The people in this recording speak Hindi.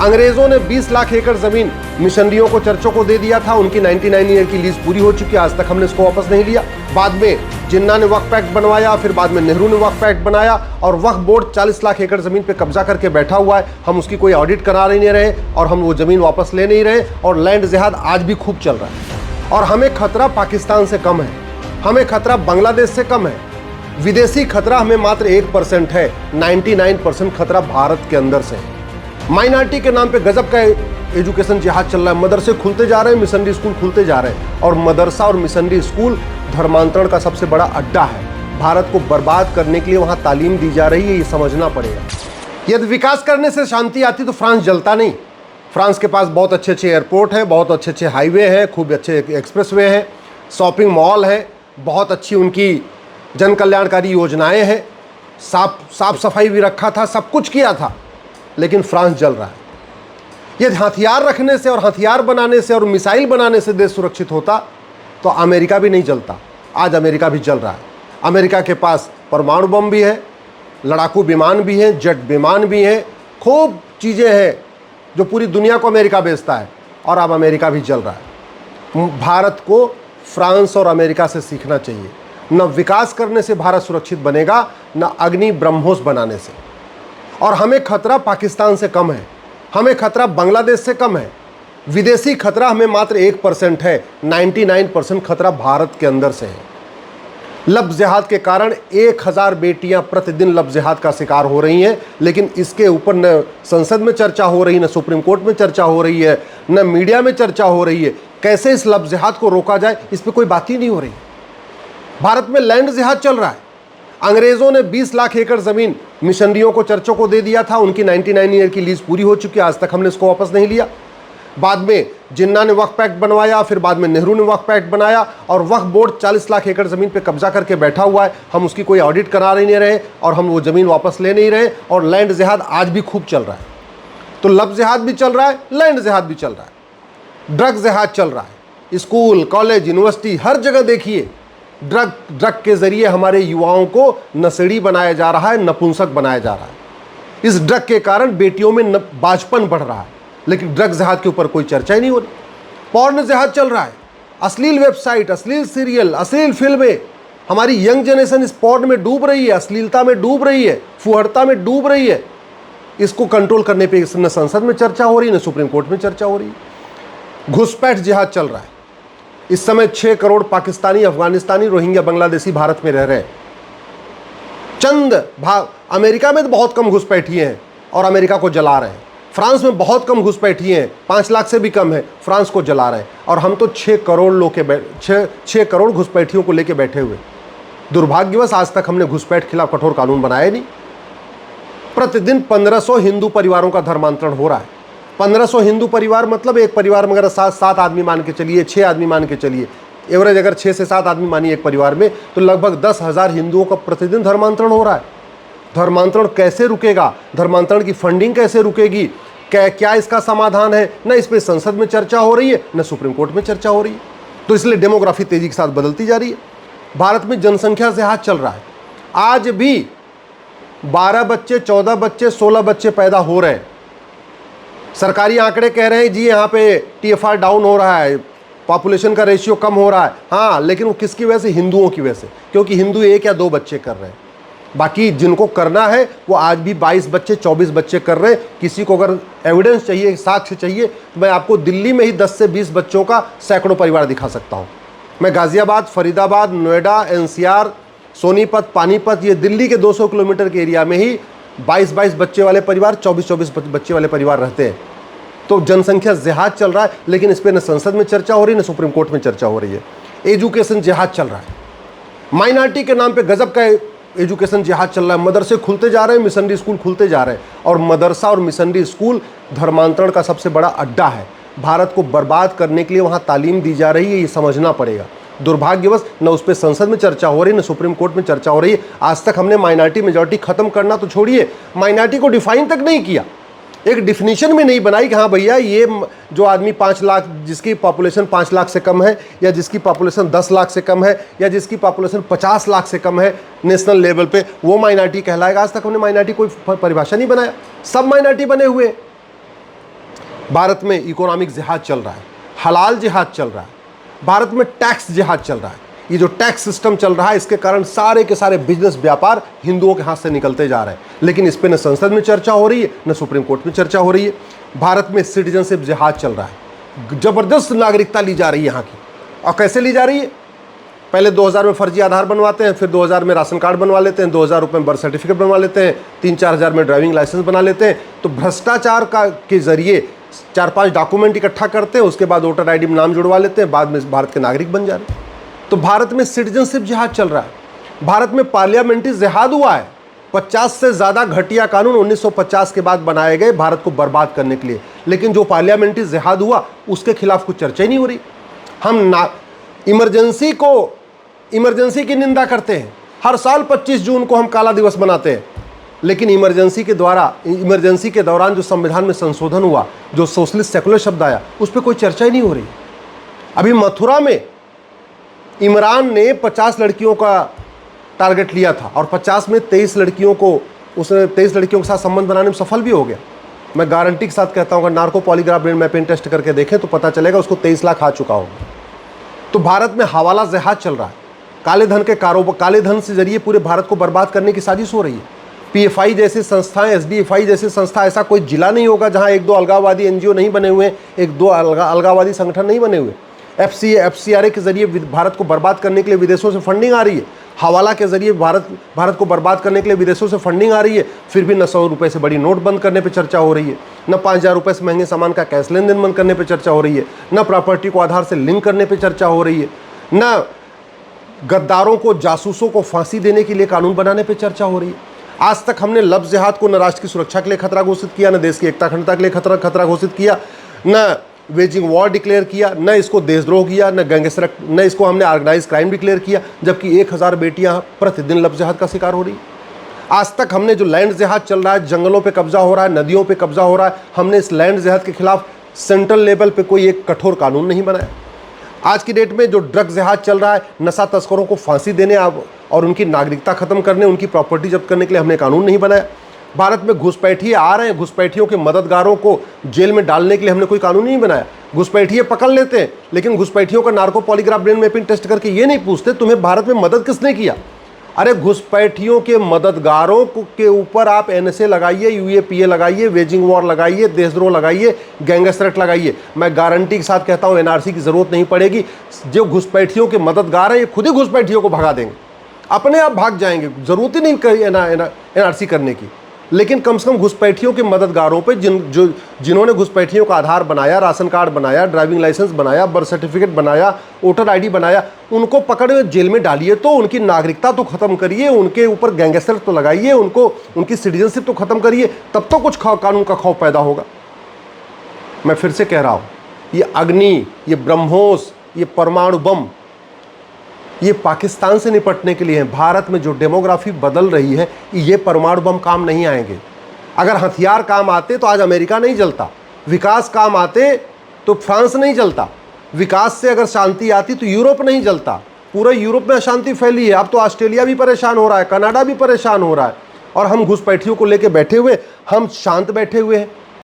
अंग्रेजों ने 20 लाख एकड़ जमीन मिशनरियों को, चर्चों को दे दिया था। उनकी 99 ईयर की लीज पूरी हो चुकी है, आज तक हमने इसको वापस नहीं लिया। बाद में जिन्ना ने वक्फ एक्ट बनवाया, फिर बाद में नेहरू ने वक्फ एक्ट बनाया और वक्फ बोर्ड 40 लाख एकड़ जमीन पे कब्जा करके बैठा हुआ है। हम उसकी कोई ऑडिट करा नहीं रहे और हम वो जमीन वापस ले नहीं रहे और लैंड जिहाद आज भी खूब चल रहा है। और हमें खतरा पाकिस्तान से कम है, हमें खतरा बांग्लादेश से कम है। विदेशी खतरा हमें मात्र 1% है, 99% खतरा भारत के अंदर से है। माइनॉरिटी के नाम पे गजब का एजुकेशन जिहाद चल रहा है। मदरसे खुलते जा रहे हैं, मिशनरी स्कूल खुलते जा रहे हैं और मदरसा और मिशनरी स्कूल धर्मांतरण का सबसे बड़ा अड्डा है। भारत को बर्बाद करने के लिए वहां तालीम दी जा रही है, ये समझना पड़ेगा। यदि विकास करने से शांति आती तो फ्रांस जलता नहीं। फ्रांस के पास बहुत अच्छे अच्छे एयरपोर्ट है, बहुत अच्छे अच्छे हाईवे हैं, खूब अच्छे एक्सप्रेसवे हैं, शॉपिंग मॉल है, बहुत अच्छी उनकी जन कल्याणकारी योजनाएं हैं, साफ सफाई भी रखा था, सब कुछ किया था। लेकिन फ्रांस जल रहा है। यदि हथियार रखने से और हथियार बनाने से और मिसाइल बनाने से देश सुरक्षित होता तो अमेरिका भी नहीं जलता। आज अमेरिका भी जल रहा है। अमेरिका के पास परमाणु बम भी है, लड़ाकू विमान भी है, जेट विमान भी है, खूब चीज़ें हैं जो पूरी दुनिया को अमेरिका बेचता है और अब अमेरिका भी जल रहा है। भारत को फ्रांस और अमेरिका से सीखना चाहिए। न विकास करने से भारत सुरक्षित बनेगा, न अग्नि ब्रह्मोस बनाने से। और हमें खतरा पाकिस्तान से कम है, हमें खतरा बांग्लादेश से कम है। विदेशी खतरा हमें मात्र 1% है, 99% खतरा भारत के अंदर से है। लफ्ज़ जिहाद के कारण 1000 बेटियां प्रतिदिन लफ्ज़ जिहाद का शिकार हो रही हैं, लेकिन इसके ऊपर न संसद में चर्चा हो रही, न सुप्रीम कोर्ट में चर्चा हो रही है, न मीडिया में चर्चा हो रही है। कैसे इस लफ्ज़ जिहाद को रोका जाए, इस पर कोई बात ही नहीं हो रही। भारत में लैंड जिहाद चल रहा है। अंग्रेजों ने 20 लाख एकड़ जमीन मिशनरियों को, चर्चों को दे दिया था। उनकी 99 ईयर की लीज पूरी हो चुकी है, आज तक हमने इसको वापस नहीं लिया। बाद में जिन्ना ने वक्फ एक्ट बनवाया, फिर बाद में नेहरू ने वक्फ एक्ट बनाया और वक्फ बोर्ड 40 लाख एकड़ जमीन पे कब्जा करके बैठा हुआ है। हम उसकी कोई ऑडिट करा नहीं रहे और हम वो जमीन वापस ले नहीं रहे और लैंड जिहाद आज भी खूब चल रहा है। तो लफ्ज़ जिहाद भी चल रहा है, लैंड जिहाद भी चल रहा है, ड्रग जिहाद चल रहा है। स्कूल, कॉलेज, यूनिवर्सिटी, हर जगह देखिए ड्रग के जरिए हमारे युवाओं को नशेड़ी बनाया जा रहा है, नपुंसक बनाया जा रहा है। इस ड्रग के कारण बेटियों में बाजपन बढ़ रहा है, लेकिन ड्रग जिहाद के ऊपर कोई चर्चा ही नहीं हो रही। पॉर्न जिहाद चल रहा है, अश्लील वेबसाइट, अश्लील सीरियल, अश्लील फिल्में। हमारी यंग जनरेशन इस पॉर्न में डूब रही है, अश्लीलता में डूब रही है, फुहड़ता में डूब रही है। इसको कंट्रोल करने पे न संसद में चर्चा हो रही, न सुप्रीम कोर्ट में चर्चा हो रही। घुसपैठ जिहाद चल रहा है। इस समय 6 करोड़ पाकिस्तानी, अफगानिस्तानी, रोहिंग्या, बांग्लादेशी भारत में रह रहे हैं। चंद भाग अमेरिका में तो बहुत कम घुसपैठिए हैं और अमेरिका को जला रहे हैं। फ्रांस में बहुत कम घुसपैठिए हैं, 5 लाख से भी कम है, फ्रांस को जला रहे हैं। और हम तो 6 करोड़ लोग के 6 करोड़ घुसपैठियों को लेकर बैठे हुए। दुर्भाग्यवश आज तक हमने घुसपैठ खिलाफ कठोर कानून बनाया नहीं। प्रतिदिन 1500 हिंदू परिवारों का धर्मांतरण हो रहा है। 1500 हिंदू परिवार मतलब एक परिवार में अगर 7 आदमी मान के चलिए, 6 आदमी मान के चलिए, एवरेज अगर 6 से 7 आदमी मानिए एक परिवार में, तो लगभग 10,000 हिंदुओं का प्रतिदिन धर्मांतरण हो रहा है। धर्मांतरण कैसे रुकेगा? धर्मांतरण की फंडिंग कैसे रुकेगी? क्या इसका समाधान है? न इस पर संसद में चर्चा हो रही है, न सुप्रीम कोर्ट में चर्चा हो रही है। तो इसलिए डेमोग्राफी तेजी के साथ बदलती जा रही है। भारत में जनसंख्या जिहाद चल रहा है। आज भी 12 बच्चे, 14 बच्चे, 16 बच्चे पैदा हो रहे हैं। सरकारी आंकड़े कह रहे हैं जी यहाँ पे TFR डाउन हो रहा है, पॉपुलेशन का रेशियो कम हो रहा है। हाँ, लेकिन वो किसकी वजह से? हिंदुओं की वजह से, क्योंकि हिंदू 1 या 2 बच्चे कर रहे हैं। बाकी जिनको करना है वो आज भी 22 बच्चे, 24 बच्चे कर रहे हैं। किसी को अगर एविडेंस चाहिए, साक्ष्य चाहिए, तो मैं आपको दिल्ली में ही 10 से 20 बच्चों का सैकड़ों परिवार दिखा सकता हूँ। मैं गाज़ियाबाद, फरीदाबाद, नोएडा, NCR, सोनीपत, पानीपत, ये दिल्ली के 200 किलोमीटर के एरिया में ही 22-22 बच्चे वाले परिवार, 24-24 बच्चे वाले परिवार रहते हैं। तो जनसंख्या जिहाद चल रहा है, लेकिन इस पर न संसद में चर्चा हो रही, न सुप्रीम कोर्ट में चर्चा हो रही है। एजुकेशन जिहाद चल रहा है। माइनॉरिटी के नाम पे गजब का एजुकेशन जिहाद चल रहा है। मदरसे खुलते जा रहे हैं, मिशनरी स्कूल खुलते जा रहे हैं और मदरसा और मिशनरी स्कूल धर्मांतरण का सबसे बड़ा अड्डा है। भारत को बर्बाद करने के लिए वहाँ तालीम दी जा रही है, ये समझना पड़ेगा। दुर्भाग्यवश न उस पर संसद में चर्चा हो रही, न सुप्रीम कोर्ट में चर्चा हो रही है। आज तक हमने माइनॉरिटी मेजॉरिटी खत्म करना तो छोड़िए, माइनॉरिटी को डिफाइन तक नहीं किया। एक डिफिनीशन में नहीं बनाई कि हाँ भैया ये जो आदमी 5 लाख, जिसकी पॉपुलेशन 5 लाख से कम है, या जिसकी पॉपुलेशन 10 लाख से कम है, या जिसकी पॉपुलेशन 50 लाख से कम है नेशनल लेवल पे, वो माइनॉरिटी कहलाएगा। आज तक हमने माइनॉरिटी कोई परिभाषा नहीं बनाया। सब माइनॉरिटी बने हुए। भारत में इकोनॉमिक जिहाद चल रहा है, हलाल जिहाद चल रहा है, भारत में टैक्स जिहाद चल रहा है। ये जो टैक्स सिस्टम चल रहा है, इसके कारण सारे के सारे बिजनेस व्यापार हिंदुओं के हाथ से निकलते जा रहे हैं। लेकिन इस पर न संसद में चर्चा हो रही है, न सुप्रीम कोर्ट में चर्चा हो रही है। भारत में सिटीजनशिप जिहाद चल रहा है, जबरदस्त नागरिकता ली जा रही है यहाँ की। और कैसे ली जा रही है? पहले 2000 में फर्जी आधार बनवाते हैं, फिर 2000 में राशन कार्ड बनवा लेते हैं, 2000 रुपये में बर्थ सर्टिफिकेट बनवा लेते हैं, 3-4 हज़ार में ड्राइविंग लाइसेंस बना लेते हैं। तो भ्रष्टाचार के जरिए 4-5 डॉक्यूमेंट इकट्ठा करते हैं, उसके बाद वोटर आईडी में नाम जुड़वा लेते हैं, बाद में भारत के नागरिक बन जा रहे हैं। तो भारत में सिटीजनशिप जिहाद चल रहा है। भारत में पार्लियामेंट्री जिहाद हुआ है। 50 से ज़्यादा घटिया कानून 1950 के बाद बनाए गए भारत को बर्बाद करने के लिए, लेकिन जो पार्लियामेंट्री जिहाद हुआ उसके खिलाफ कुछ चर्चा ही नहीं हो रही। हम इमरजेंसी की निंदा करते हैं। हर साल 25 जून को हम काला दिवस मनाते हैं, लेकिन इमरजेंसी के दौरान जो संविधान में संशोधन हुआ, जो सोशलिस्ट सेकुलर शब्द आया, उस पर कोई चर्चा ही नहीं हो रही। अभी मथुरा में इमरान ने 50 लड़कियों का टारगेट लिया था और 50 में 23 लड़कियों के साथ संबंध बनाने में सफल भी हो गया। मैं गारंटी के साथ कहता हूँ, अगर narco polygraph brain mapping test करके देखें तो पता चलेगा उसको 23 लाख आ चुका होगा। तो भारत में हवाला जिहाद चल रहा है। काले धन के कारोबार, काले धन से जरिए पूरे भारत को बर्बाद करने की साजिश हो रही है। पीएफआई जैसी संस्थाएं, एसडीएफआई जैसी संस्था, ऐसा कोई जिला नहीं होगा जहां 1-2 अलगाववादी एनजीओ नहीं बने हुए, 1-2 अलगाववादी संगठन नहीं बने हुए। एफसीआरए के जरिए भारत को बर्बाद करने के लिए विदेशों से फंडिंग आ रही है। हवाला के जरिए भारत को बर्बाद करने के लिए विदेशों से फंडिंग आ रही है। फिर भी न 100 रुपये से बड़ी नोट बंद करने पर चर्चा हो रही है, न 5000 रुपये से महंगे सामान का कैश लेन देन बंद करने पर चर्चा हो रही है, न प्रॉपर्टी को आधार से लिंक करने पर चर्चा हो रही है, न गद्दारों को, जासूसों को फांसी देने के लिए कानून बनाने पर चर्चा हो रही है। आज तक हमने लफ्ज़ जिहाद को न राष्ट्र की सुरक्षा के लिए खतरा घोषित किया, न देश की एकता अखंडता के लिए खतरा घोषित किया, न वेजिंग वॉर डिक्लेयर किया, न इसको देशद्रोह किया, न गैंगस्टर, न इसको हमने ऑर्गेनाइज क्राइम डिक्लेयर किया, जबकि 1000 बेटियां प्रतिदिन लफ्ज़ जिहाद का शिकार हो रही। आज तक हमने जो लैंड जिहाद चल रहा है, जंगलों पे कब्जा हो रहा है, नदियों पे कब्जा हो रहा है, हमने इस लैंड जिहाद के खिलाफ सेंट्रल लेवल पे कोई एक कठोर कानून नहीं बनाया। आज की डेट में जो ड्रग जिहाद चल रहा है, नशा तस्करों को फांसी देने और उनकी नागरिकता खत्म करने, उनकी प्रॉपर्टी जब्त करने के लिए हमने कानून नहीं बनाया। भारत में घुसपैठिए आ रहे हैं, घुसपैठियों के मददगारों को जेल में डालने के लिए हमने कोई कानून नहीं बनाया। घुसपैठिए पकड़ लेते हैं, लेकिन घुसपैठियों का narco polygraph brain mapping test करके ये नहीं पूछते तुम्हें भारत में मदद किसने किया। अरे घुसपैठियों के मददगारों के ऊपर आप एनएसए लगाइए, यूएपीए लगाइए, वेजिंग वॉर लगाइए, देशद्रोह लगाइए, गैंगस्टर लगाइए। मैं गारंटी के साथ कहता हूँ एनआरसी की जरूरत नहीं पड़ेगी। जो घुसपैठियों के मददगार हैं ये खुद ही घुसपैठियों को भगा देंगे, अपने आप भाग जाएंगे, जरूरत ही नहीं एनआरसी करने की। लेकिन कम से कम घुसपैठियों के मददगारों पे जिन्होंने घुसपैठियों का आधार बनाया, राशन कार्ड बनाया, ड्राइविंग लाइसेंस बनाया, बर्थ सर्टिफिकेट बनाया, वोटर आईडी बनाया, उनको पकड़ जेल में डालिए, तो उनकी नागरिकता तो खत्म करिए, उनके ऊपर गैंगस्टर तो लगाइए, उनकी सिटीजनशिप तो खत्म करिए, तब तो कुछ कानून का खौफ पैदा होगा। मैं फिर से कह रहा हूँ, ये अग्नि, ये ब्रह्मोस, ये परमाणु बम, ये पाकिस्तान से निपटने के लिए है। भारत में जो डेमोग्राफी बदल रही है, ये परमाणु बम काम नहीं आएंगे। अगर हथियार काम आते तो आज अमेरिका नहीं जलता, विकास काम आते तो फ्रांस नहीं जलता, विकास से अगर शांति आती तो यूरोप नहीं जलता। पूरे यूरोप में अशांति फैली है। अब तो ऑस्ट्रेलिया भी परेशान हो रहा है, कनाडा भी परेशान हो रहा है, और हम घुसपैठियों को लेकर बैठे हुए, हम शांत बैठे हुए हैं।